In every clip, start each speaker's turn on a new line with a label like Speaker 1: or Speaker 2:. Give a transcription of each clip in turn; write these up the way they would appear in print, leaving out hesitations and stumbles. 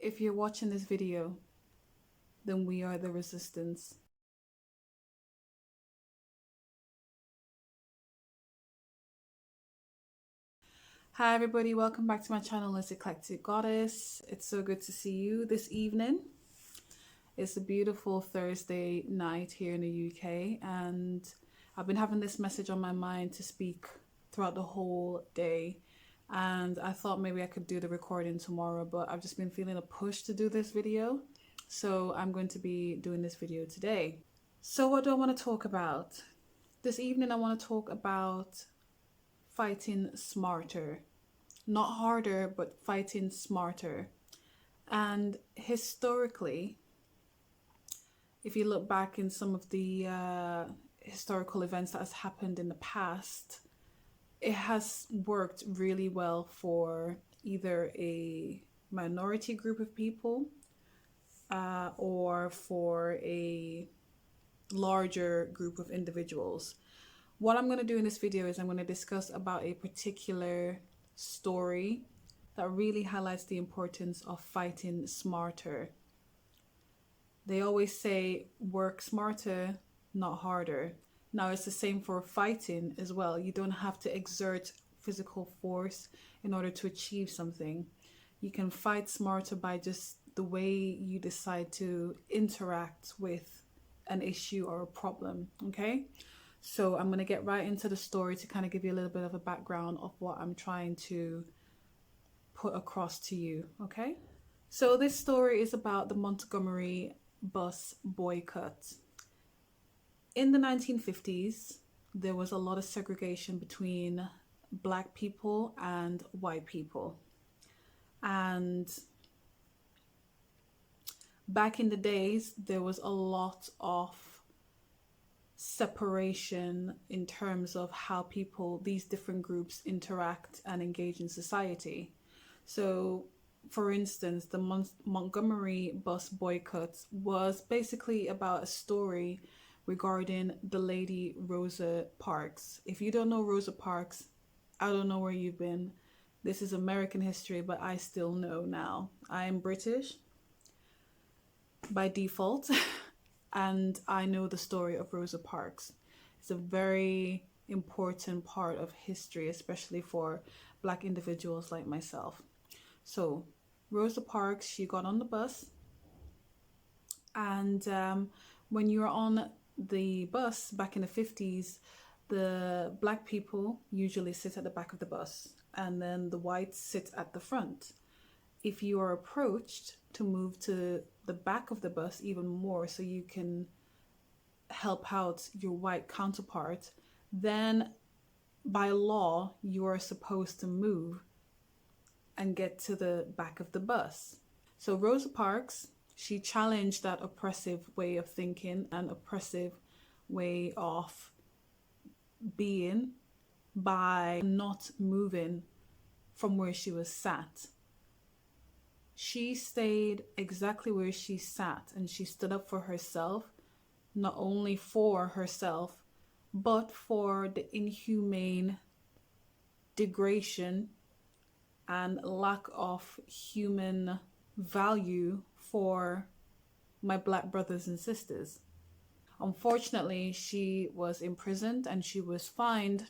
Speaker 1: If you're watching this video, then we are the resistance. Hi everybody, welcome back to my channel, It's Eclectic Goddess. It's so good to see you this evening. It's a beautiful Thursday night here in the UK, and I've been having this message on my mind to speak throughout the whole day. And I thought maybe I could do the recording tomorrow, but I've just been feeling a push to do this video. So I'm going to be doing this video today. So what do I want to talk about? This evening I want to talk about fighting smarter. Not harder, but fighting smarter. And historically, if you look back in some of the historical events that has happened in the past, it has worked really well for either a minority group of people or for a larger group of individuals. What I'm going to do in this video is I'm going to discuss about a particular story that really highlights the importance of fighting smarter. They always say work smarter, not harder. Now it's the same for fighting as well. You don't have to exert physical force in order to achieve something. You can fight smarter by just the way you decide to interact with an issue or a problem, okay? So I'm going to get right into the story to kind of give you a little bit of a background of what I'm trying to put across to you, okay? So this story is about the Montgomery bus boycott. In the 1950s, there was a lot of segregation between Black people and white people. And back in the days, there was a lot of separation in terms of how these different groups interact and engage in society. So, for instance, the Montgomery bus boycott was basically about a story regarding the lady Rosa Parks. If you don't know Rosa Parks, I don't know where you've been. This is American history, but I still know now. I am British by default. And I know the story of Rosa Parks. It's a very important part of history, especially for Black individuals like myself. So Rosa Parks, she got on the bus, and when you're on the bus back in the 50s, the Black people usually sit at the back of the bus, and then the whites sit at the front. If you are approached to move to the back of the bus even more so you can help out your white counterpart, then by law you are supposed to move and get to the back of the bus. So Rosa Parks, she challenged that oppressive way of thinking and oppressive way of being by not moving from where she was sat. She stayed exactly where she sat, and she stood up for herself, not only for herself, but for the inhumane degradation and lack of human value for my Black brothers and sisters. Unfortunately, she was imprisoned and she was fined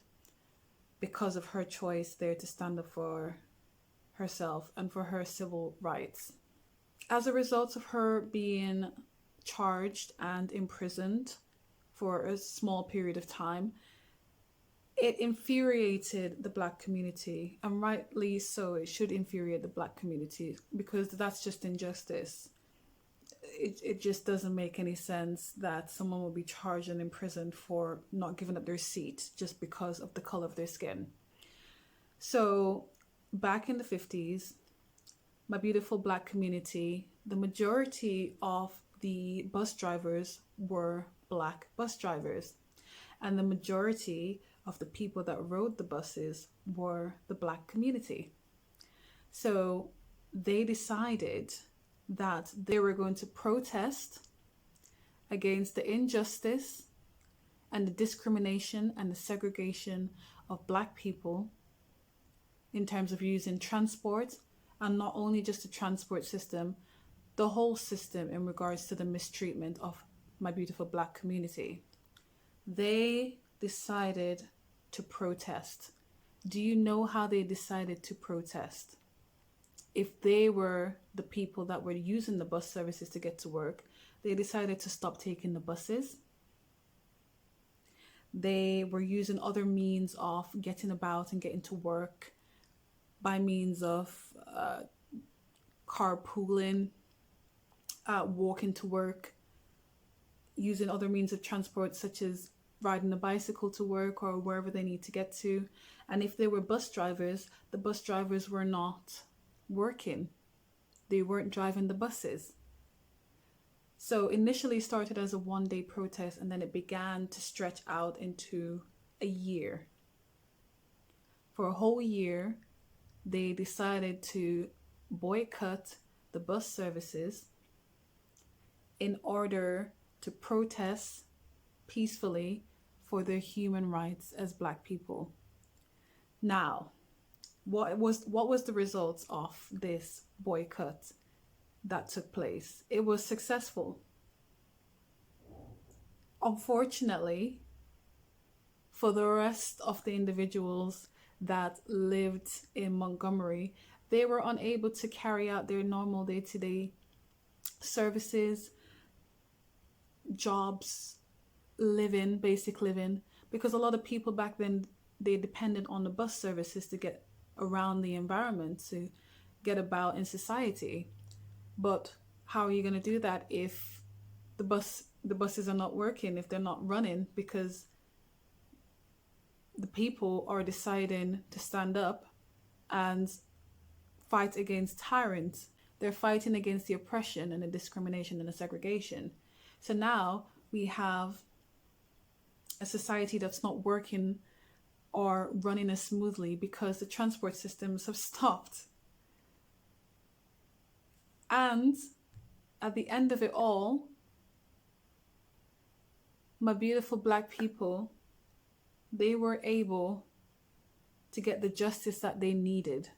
Speaker 1: because of her choice there to stand up for herself and for her civil rights. As a result of her being charged and imprisoned for a small period of time, it infuriated the Black community, and rightly so. It should infuriate the Black community because that's just injustice. It just doesn't make any sense that someone will be charged and imprisoned for not giving up their seat just because of the color of their skin. So back in the 50s, my beautiful Black community, the majority of the bus drivers were Black bus drivers, and the majority of the people that rode the buses were the Black community. So they decided that they were going to protest against the injustice and the discrimination and the segregation of Black people in terms of using transport and not only just the transport system, the whole system in regards to the mistreatment of my beautiful Black community. They decided to protest. Do you know how they decided to protest? If they were the people that were using the bus services to get to work, they decided to stop taking the buses. They were using other means of getting about and getting to work by means of carpooling, walking to work, using other means of transport such as riding a bicycle to work or wherever they need to get to. And if they were bus drivers, the bus drivers were not working. They weren't driving the buses. So initially started as a one-day protest, and then it began to stretch out into a year. For a whole year, they decided to boycott the bus services in order to protest peacefully for their human rights as Black people. Now, what was the results of this boycott that took place? It was successful. Unfortunately, for the rest of the individuals that lived in Montgomery, they were unable to carry out their normal day-to-day services, jobs, living, basic living, because a lot of people back then, they depended on the bus services to get around the environment, to get about in society. But how are you going to do that if the buses are not working, if they're not running, because the people are deciding to stand up and fight against tyrants? They're fighting against the oppression and the discrimination and the segregation. So now we have a society that's not working or running as smoothly because the transport systems have stopped. And at the end of it all, my beautiful Black people, they were able to get the justice that they needed.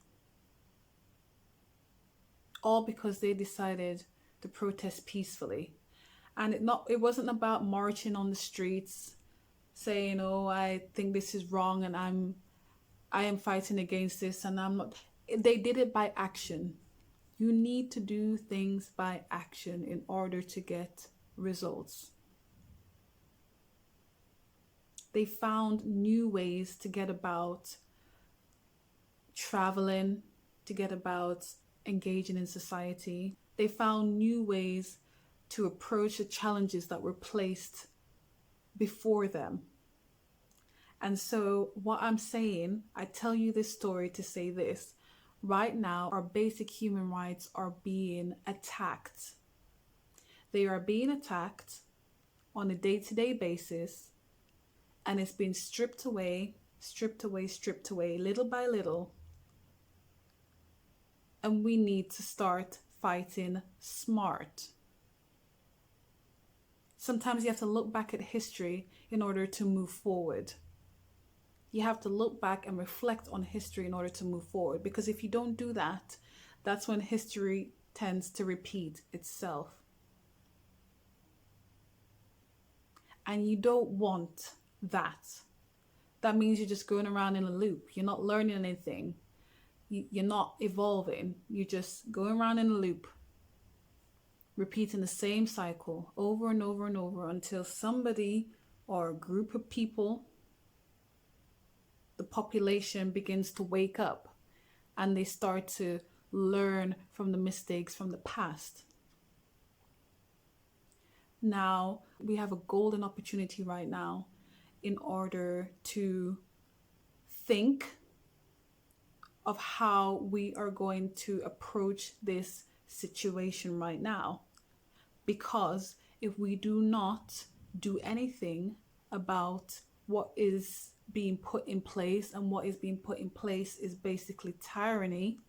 Speaker 1: All because they decided to protest peacefully. And it wasn't about marching on the streets saying, oh, I think this is wrong and I am fighting against this and I'm not. They did it by action. You need to do things by action in order to get results. They found new ways to get about traveling, to get about engaging in society. They found new ways to approach the challenges that were placed before them. And so what I'm saying, I tell you this story to say this. Right now, our basic human rights are being attacked. They are being attacked on a day-to-day basis, and it's been stripped away, little by little. And we need to start fighting smart. Sometimes you have to look back at history in order to move forward. You have to look back and reflect on history in order to move forward. Because if you don't do that, that's when history tends to repeat itself. And you don't want that. That means you're just going around in a loop. You're not learning anything. You're not evolving. You're just going around in a loop, repeating the same cycle over and over and over until somebody or a group of people, the population, begins to wake up and they start to learn from the mistakes from the past. Now, we have a golden opportunity right now in order to think of how we are going to approach this situation right now. Because if we do not do anything about what is being put in place, and what is being put in place is basically tyranny,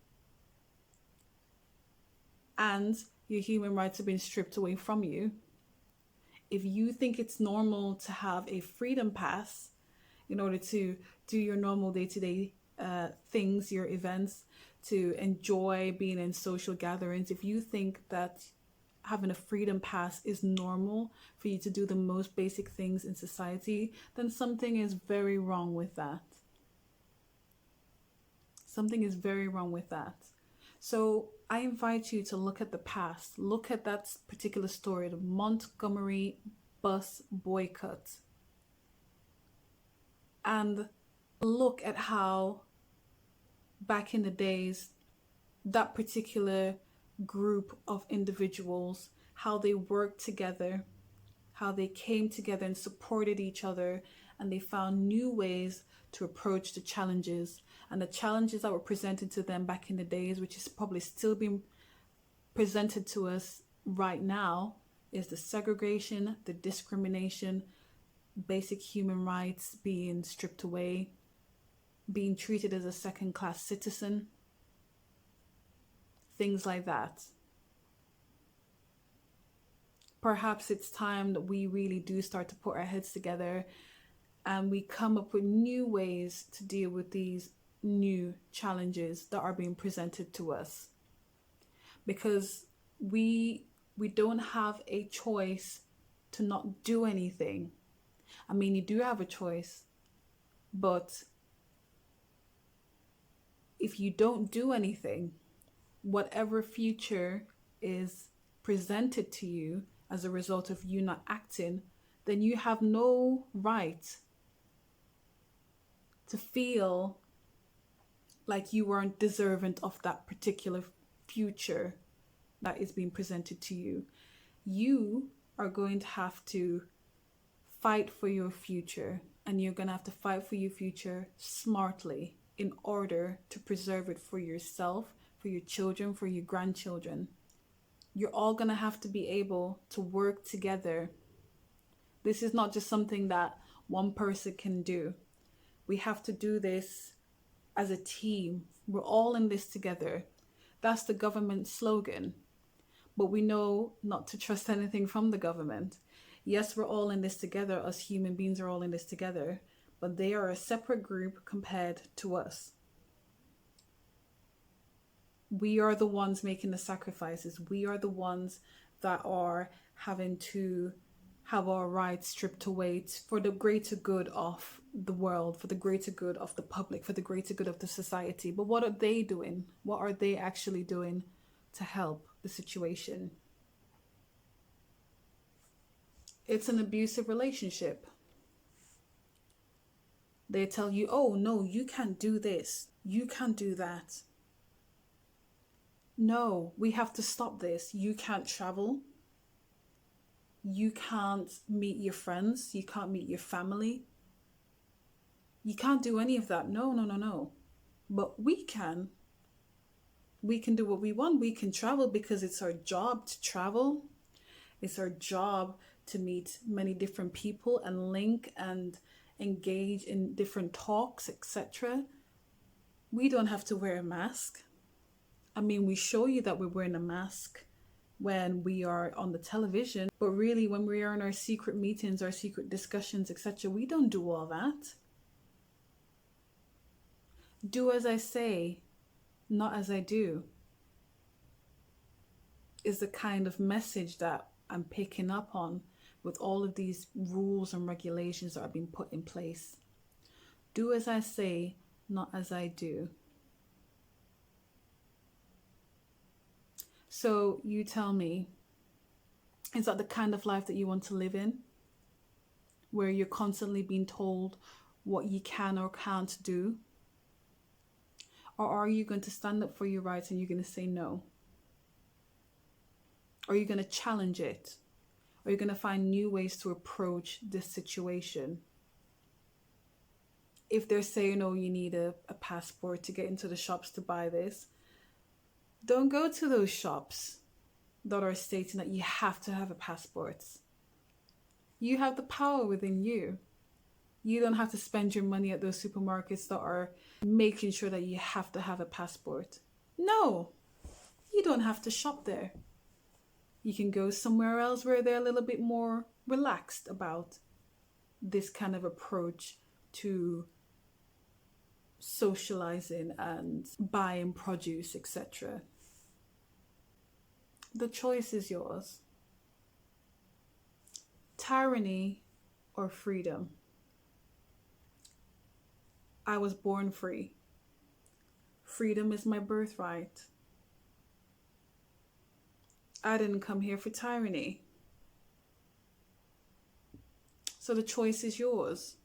Speaker 1: and your human rights have been stripped away from you. If you think it's normal to have a freedom pass in order to do your normal day-to-day things, your events, to enjoy being in social gatherings, if you think that having a freedom pass is normal for you to do the most basic things in society, then something is very wrong with that. Something is very wrong with that. So I invite you to look at the past, look at that particular story, the Montgomery bus boycott, and look at how back in the days that particular group of individuals, how they worked together, how they came together and supported each other, and they found new ways to approach the challenges. And the challenges that were presented to them back in the days, which is probably still being presented to us right now, is the segregation, the discrimination, basic human rights being stripped away, being treated as a second-class citizen, things like that. Perhaps it's time that we really do start to put our heads together and we come up with new ways to deal with these new challenges that are being presented to us. Because we don't have a choice to not do anything. I mean, you do have a choice, but if you don't do anything, whatever future is presented to you as a result of you not acting, then you have no right to feel like you weren't deserving of that particular future that is being presented to you. You are going to have to fight for your future, and you're going to have to fight for your future smartly in order to preserve it for yourself, for your children, for your grandchildren. You're all going to have to be able to work together. This is not just something that one person can do. We have to do this as a team. We're all in this together. That's the government slogan. But we know not to trust anything from the government. Yes, we're all in this together. Us human beings are all in this together. But they are a separate group compared to us. We are the ones making the sacrifices. We are the ones that are having to have our rights stripped away for the greater good of the world, for the greater good of the public, for the greater good of the society. But what are they doing? What are they actually doing to help the situation? It's an abusive relationship. They tell you, oh no, you can't do this. You can't do that. No, we have to stop this. You can't travel. You can't meet your friends. You can't meet your family. You can't do any of that. No. But we can. We can do what we want. We can travel because it's our job to travel. It's our job to meet many different people and link and engage in different talks, etc. We don't have to wear a mask. I mean, we show you that we're wearing a mask when we are on the television, but really when we are in our secret meetings, our secret discussions, etc., we don't do all that. Do as I say, not as I do, is the kind of message that I'm picking up on with all of these rules and regulations that are being put in place. Do as I say, not as I do. So you tell me, is that the kind of life that you want to live in? Where you're constantly being told what you can or can't do? Or are you going to stand up for your rights and you're going to say no? Are you going to challenge it? Are you going to find new ways to approach this situation? If they're saying, oh, you need a passport to get into the shops to buy this, don't go to those shops that are stating that you have to have a passport. You have the power within you. You don't have to spend your money at those supermarkets that are making sure that you have to have a passport. No, you don't have to shop there. You can go somewhere else where they're a little bit more relaxed about this kind of approach to socializing and buying produce, etc. The choice is yours. Tyranny or freedom? I was born free. Freedom is my birthright. I didn't come here for tyranny. So the choice is yours.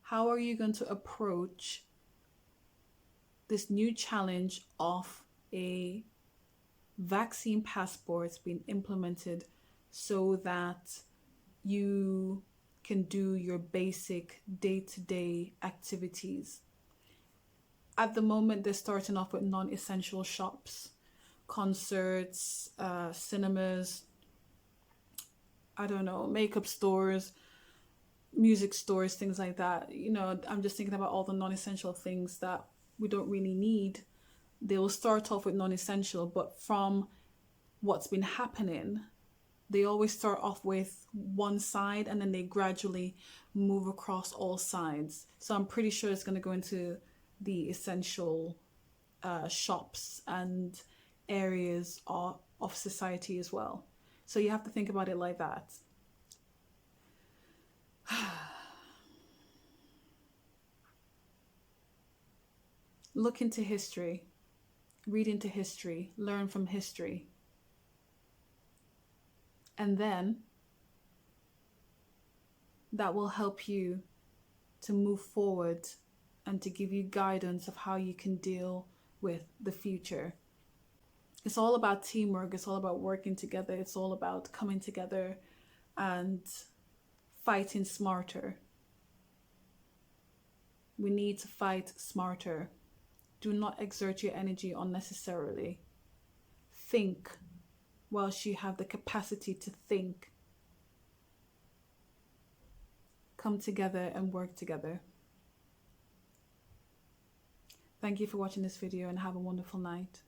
Speaker 1: How are you going to approach this new challenge of a vaccine passports being implemented so that you can do your basic day-to-day activities? At the moment, they're starting off with non-essential shops, concerts, cinemas, I don't know, makeup stores, music stores, things like that. You know, I'm just thinking about all the non-essential things that we don't really need. They will start off with non-essential, but from what's been happening, they always start off with one side and then they gradually move across all sides. So I'm pretty sure it's going to go into the essential shops and areas of society as well. So you have to think about it like that. Look into history, read into history, learn from history. And then that will help you to move forward and to give you guidance of how you can deal with the future. It's all about teamwork. It's all about working together. It's all about coming together and fighting smarter. We need to fight smarter. Do not exert your energy unnecessarily. Think whilst you have the capacity to think. Come together and work together. Thank you for watching this video and have a wonderful night.